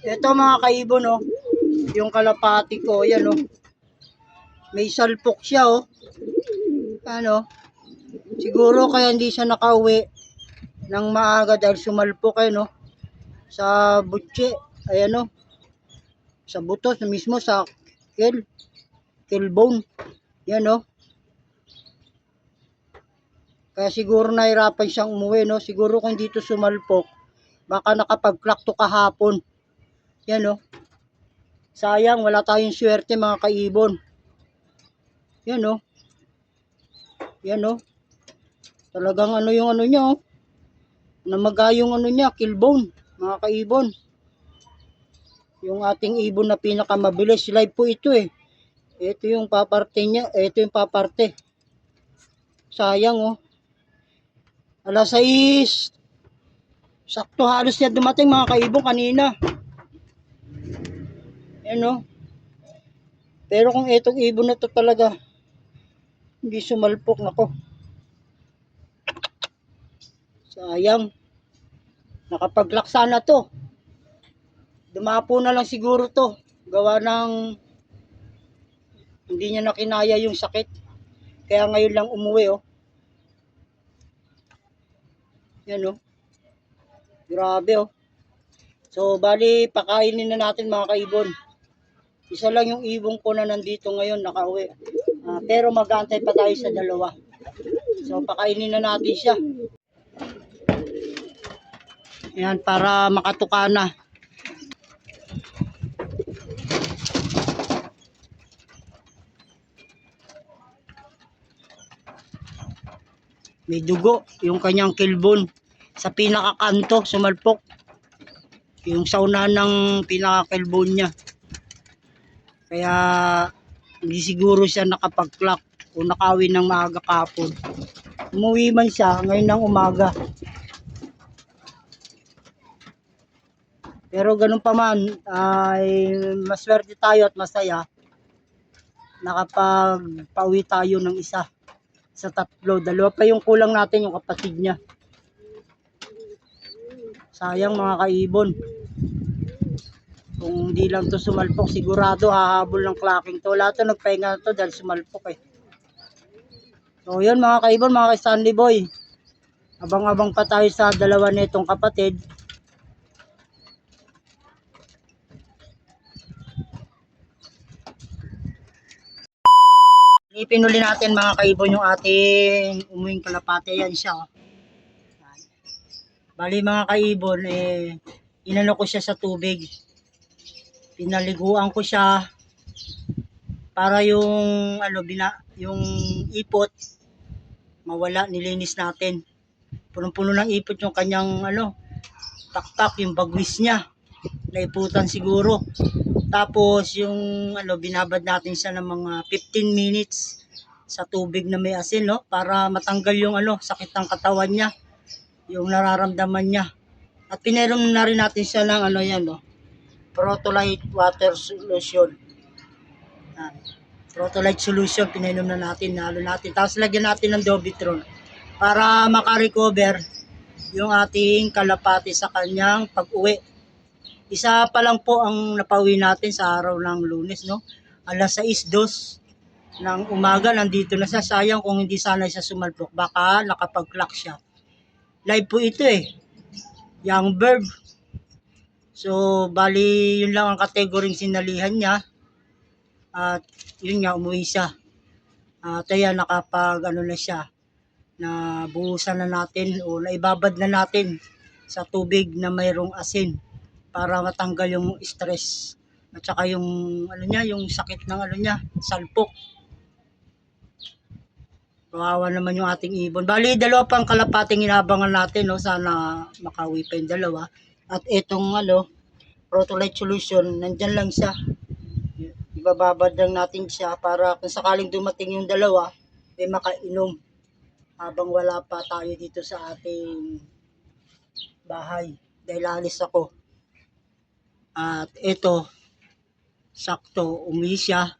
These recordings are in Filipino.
Ito mga kaibon, oh, yung kalapati ko, yan oh. May salpok siya oh. Ano? Siguro kaya hindi siya nakauwi ng maaga dahil sumalpok no sa butche. Ayan oh. Sa butos mismo sa kill bone. Yan oh. Kaya siguro nahirapan siyang umuwi no. Siguro kung dito sumalpok, baka nakapag-clock to kahapon. Yan oh. Sayang, wala tayong swerte mga kaibon. Yan oh. Yan oh. Talagang ano yung ano niya oh. Namaga yung ano niya, kill bone, mga kaibon. Yung ating ibon na pinakamabilis, live po ito eh. Ito yung paparte niya, ito yung paparte. Sayang oh. Alas 6. Sakto halos niya dumating mga kaibon kanina. Yan oh. Pero kung itong ibon na to talaga hindi sumalpok, nako. Sayang. Nakapaglaksa na to. Dumapo na lang siguro to. Gawa ng hindi niya nakinaya yung sakit. Kaya ngayon lang umuwi oh. Yan oh. Grabe oh. So bali pakainin na natin mga kaibon. Isa lang yung ibon ko na nandito ngayon nakauwi. Pero mag-aantay pa tayo sa dalawa. So pakainin na natin siya. Ayan, para makatuka na. May dugo yung kanyang kilbon sa pinakakanto, sumalpok. Yung sauna ng pinaka-kilbon niya. Kaya hindi siguro siya nakapag-clock o nakawin ng maaga kapon. Umuwi man siya ngayon ng umaga. Pero ganun pa man, ay maswerte tayo at masaya. Nakapag-pauwi tayo ng isa sa tatlo. Dalawa pa yung kulang natin, yung kapatid niya. Sayang mga kaibon. Kung hindi lang to sumalpok, sigurado hahabol ng clacking to. Lahat to nagpahinga to dahil sumalpok eh. So yun mga kaibon, mga ka-Stanley Boy. Abang-abang pa tayo sa dalawa nitong kapatid. Ipinuli natin mga kaibon yung ating umuwing kalapate. Yan siya oh. Bali mga kaibon inano ko siya sa tubig. Pinaliguan ko siya para yung yung ipot mawala, nilinis natin. Punong-puno ng ipot yung kanyang taktak, yung bagwis niya. Naiputan siguro. Tapos yung binabad natin siya ng mga 15 minutes sa tubig na may asin no, para matanggal yung sakit ng katawan niya, yung nararamdaman niya. At pinainom na rin natin siya ng yan no, Protolyte water solution. Protolyte solution pinainom na natin, nalo natin. Tapos lagyan natin ng Dobitron para makarecover yung ating kalapati sa kanyang pag-uwi. Isa pa lang po ang napauwi natin sa araw ng Lunes no. Alas 6:02 ng umaga nandito na siya. Sayang kung hindi sana siya sumalpok, baka nakapag-clock siya. Live po ito eh. Young bird. So bali yun lang ang kategoring sinalihan niya. At yun nga, umuwi siya. At ayan, nakapag na siya, na buhusan na natin o naibabad na natin sa tubig na mayroong asin para matanggal yung stress at saka yung yung sakit ng niya, salpok. Kawawa naman yung ating ibon. Bali dalawa pang kalapating inabangan natin no, sana makauwi pa yung dalawa. At itong Protolyte solution, nandyan lang siya. Ibababad lang natin siya para kung sakaling dumating yung dalawa makainom habang wala pa tayo dito sa ating bahay dahil alis ako. At ito, sakto, umuwi siya.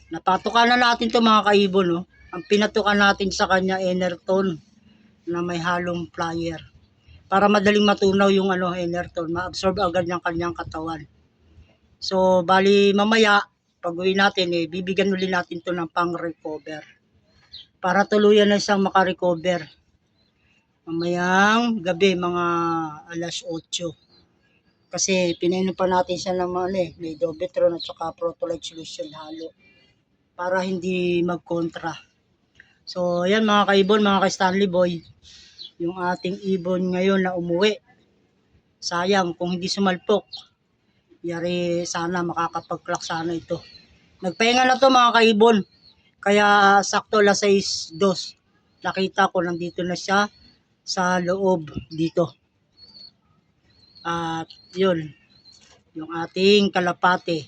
Napatukan na natin to mga kaibon. No? Ang pinatukan natin sa kanya, Enerton na may halong flyer. para madaling matunaw yung Enerton, ma-absorb agad ng kanyang katawan. So bali mamaya pag uwi natin bibigyan ulit natin to ng pang-recover para tuluyan na siyang makarecover. Mamayang gabi mga alas 8. Kasi pinainom pa natin siya ng may Dobitron at saka Protolyte solution halo para hindi magkontra. So ayan mga kaibon, mga ka-Stanley Boy, yung ating ibon ngayon na umuwi. Sayang kung hindi sumalpok. Yari sana makakapag-clock sana ito. Nagpahinga na to mga kaibon. Kaya sakto alas 6:02. Nakita ko nandito na siya sa loob dito. At yun, yung ating kalapate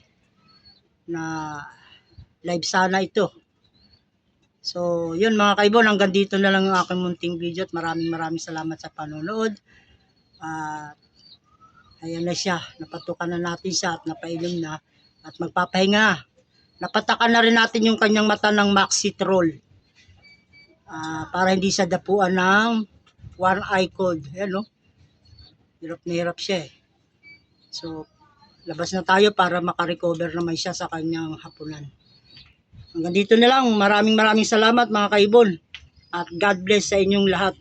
na live sana ito. So yun mga kaibon, hanggang dito na lang yung aking munting video at maraming salamat sa panonood. At ayan na siya, napatukan na natin siya at napainom na at magpapahinga na. Napatakan na rin natin yung kanyang mata ng Maxitrol para hindi siya dapuan ng one eye code. Ayan, no? Hirap na hirap siya So, labas na tayo para makarecover naman siya sa kanyang hapunan. Hanggang dito na lang. Maraming salamat mga kaibon. At God bless sa inyong lahat.